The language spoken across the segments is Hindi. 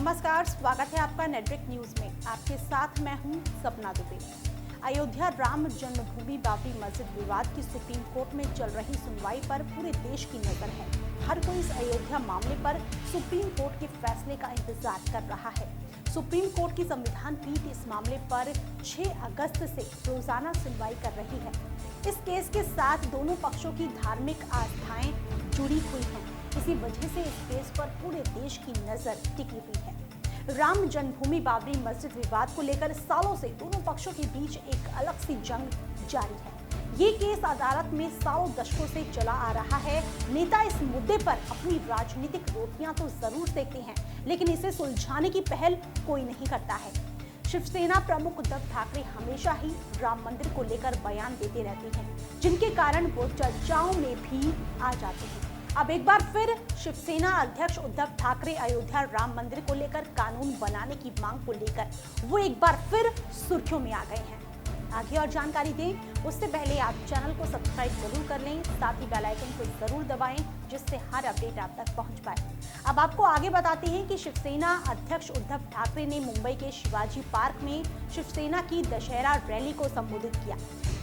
नमस्कार, स्वागत है आपका नेटवर्क न्यूज में। आपके साथ मैं हूं सपना दुबे। अयोध्या राम जन्मभूमि बाबरी मस्जिद विवाद की सुप्रीम कोर्ट में चल रही सुनवाई पर पूरे देश की नजर है। हर कोई इस अयोध्या मामले पर सुप्रीम कोर्ट के फैसले का इंतजार कर रहा है। सुप्रीम कोर्ट की संविधान पीठ इस मामले पर 6 अगस्त से रोजाना सुनवाई कर रही है। इस केस के साथ दोनों पक्षों की धार्मिक आस्थाएं जुड़ी हुई हैं। इसी वजह से इस केस पर पूरे देश की नजर टिकी हुई है। राम जन्मभूमि बाबरी मस्जिद विवाद को लेकर सालों से दोनों पक्षों के बीच एक अलग सी जंग जारी है। ये केस अदालत में सालों दशकों से चला आ रहा है। नेता इस मुद्दे पर अपनी राजनीतिक रोटियां तो जरूर सेकते हैं, लेकिन इसे सुलझाने की पहल कोई नहीं करता है। शिवसेना प्रमुख उद्धव ठाकरे हमेशा ही राम मंदिर को लेकर बयान देते रहते हैं, जिनके कारण वो चर्चाओं में भी आ जाते हैं। अब एक बार फिर शिवसेना अध्यक्ष उद्धव ठाकरे अयोध्या राम मंदिर को लेकर कानून बनाने की मांग को लेकर वो एक बार फिर सुर्खियों में आ गए हैं। आगे और जानकारी दें उससे पहले आप चैनल को सब्सक्राइब जरूर कर लें, साथ ही बेल आइकन को जरूर दबाएं, जिससे हर अपडेट आप तक पहुंच पाए। अब आपको आगे बताते हैं कि शिवसेना अध्यक्ष उद्धव ठाकरे ने मुंबई के शिवाजी पार्क में शिवसेना की दशहरा रैली को संबोधित किया।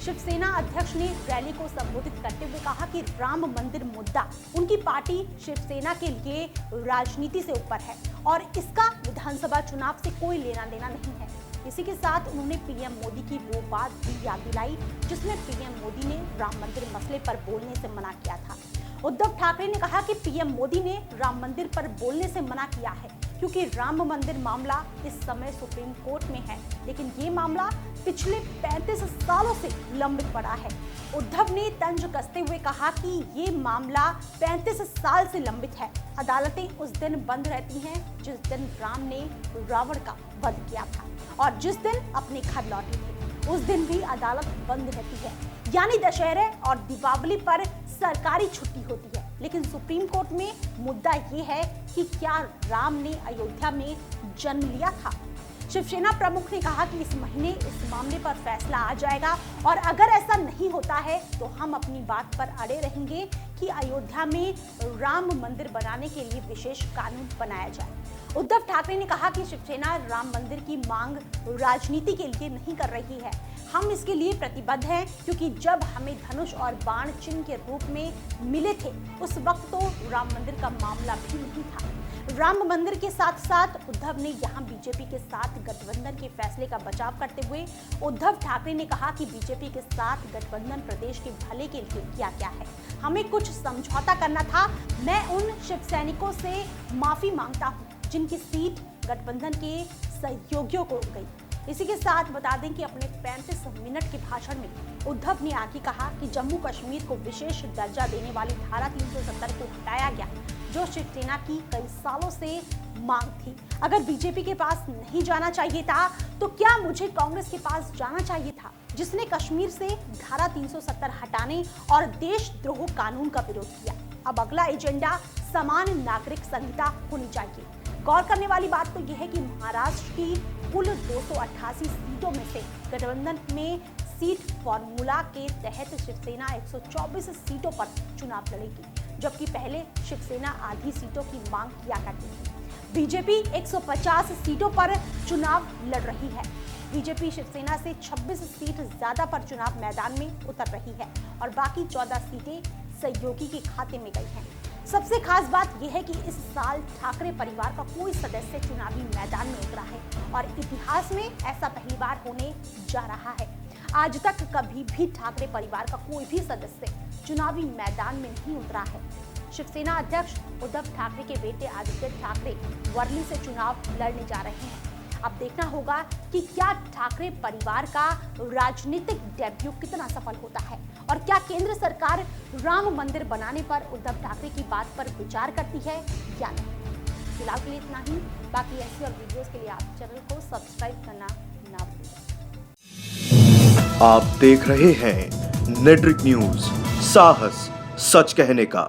शिवसेना अध्यक्ष ने रैली को संबोधित करते हुए कहा कि राम मंदिर मुद्दा उनकी पार्टी शिवसेना के लिए राजनीति से ऊपर है और इसका विधानसभा चुनाव से कोई लेना देना नहीं है। इसी के साथ उन्होंने पीएम मोदी की वो बात भी याद दिलाई जिसमें पीएम मोदी ने राम मंदिर मसले पर बोलने से मना किया था। उद्धव ठाकरे ने कहा कि पीएम मोदी ने राम मंदिर पर बोलने से मना किया है क्योंकि राम मंदिर मामला इस समय सुप्रीम कोर्ट में है, लेकिन ये मामला पिछले 35 सालों से लंबित पड़ा है। उद्धव ने तंज कसते हुए कहा कि ये मामला 35 साल से लंबित है। अदालतें उस दिन बंद रहती हैं जिस दिन राम ने रावण का वध किया था और जिस दिन अपने घर लौटे थे उस दिन भी अदालत बंद रहती है, यानी दशहरे और दीपावली पर सरकारी छुट्टी होती है। लेकिन सुप्रीम कोर्ट में मुद्दा ये है कि क्या राम ने अयोध्या में जन्म लिया था। शिवसेना प्रमुख ने कहा कि इस महीने इस मामले पर फैसला आ जाएगा और अगर ऐसा नहीं होता है तो हम अपनी बात पर अड़े रहेंगे कि अयोध्या में राम मंदिर बनाने के लिए विशेष कानून बनाया जाए। उद्धव ठाकरे ने कहा कि शिवसेना राम मंदिर की मांग राजनीति के लिए नहीं कर रही है। हम इसके लिए प्रतिबद्ध हैं क्योंकि जब हमें धनुष और बाण चिन्ह के रूप में मिले थे उस वक्त तो राम मंदिर का मामला भी नहीं था। राम मंदिर के साथ साथ उद्धव ने यहां बीजेपी के साथ गठबंधन के फैसले का बचाव करते हुए उद्धव ठाकरे ने कहा कि बीजेपी के साथ गठबंधन प्रदेश के भले के लिए किया गया है। हमें कुछ समझौता करना था। मैं उन शिव सैनिकों से माफी मांगता हूँ जिनकी सीट गठबंधन के सहयोगियों को गई। इसी के साथ बता दें कि अपने 35 मिनट के भाषण में उद्धव ने आगे कहा कि जम्मू कश्मीर को विशेष दर्जा देने वाली धारा 370 को हटाया गया, जो शिवसेना की कई सालों से मांग थी। अगर बीजेपी के पास नहीं जाना चाहिए था तो क्या मुझे कांग्रेस के पास जाना चाहिए था, जिसने कश्मीर से धारा 370 हटाने और देशद्रोह कानून का विरोध किया। अब अगला एजेंडा समान नागरिक संहिता होनी चाहिए। गौर करने वाली बात तो यह है कि महाराष्ट्र की कुल 288 सीटों में से गठबंधन में सीट फॉर्मूला के तहत शिवसेना 124 सीटों पर चुनाव लड़ेगी, जबकि पहले शिवसेना आधी सीटों की मांग किया करती थी। बीजेपी 150 सीटों पर चुनाव लड़ रही है। बीजेपी शिवसेना से 26 सीट ज्यादा पर चुनाव मैदान में उतर रही है और बाकी 14 सीटें सहयोगी के खाते में गई हैं। सबसे खास बात यह है कि इस साल ठाकरे परिवार का कोई सदस्य चुनावी मैदान में उतरा है और इतिहास में ऐसा पहली बार होने जा रहा है। आज तक कभी भी ठाकरे परिवार का कोई भी सदस्य चुनावी मैदान में नहीं उतरा है। शिवसेना अध्यक्ष उद्धव ठाकरे के बेटे आदित्य ठाकरे वर्ली से चुनाव लड़ने जा रहे हैं। अब देखना होगा कि क्या ठाकरे परिवार का राजनीतिक डेब्यू कितना सफल होता है और क्या केंद्र सरकार राम मंदिर बनाने पर उद्धव ठाकरे की बात पर विचार करती है या नहीं। फिलहाल के लिए इतना ही। बाकी ऐसी और वीडियोस के लिए आप चैनल को सब्सक्राइब करना ना भूलें। आप देख रहे हैं नेटवर्क न्यूज, साहस सच कहने का।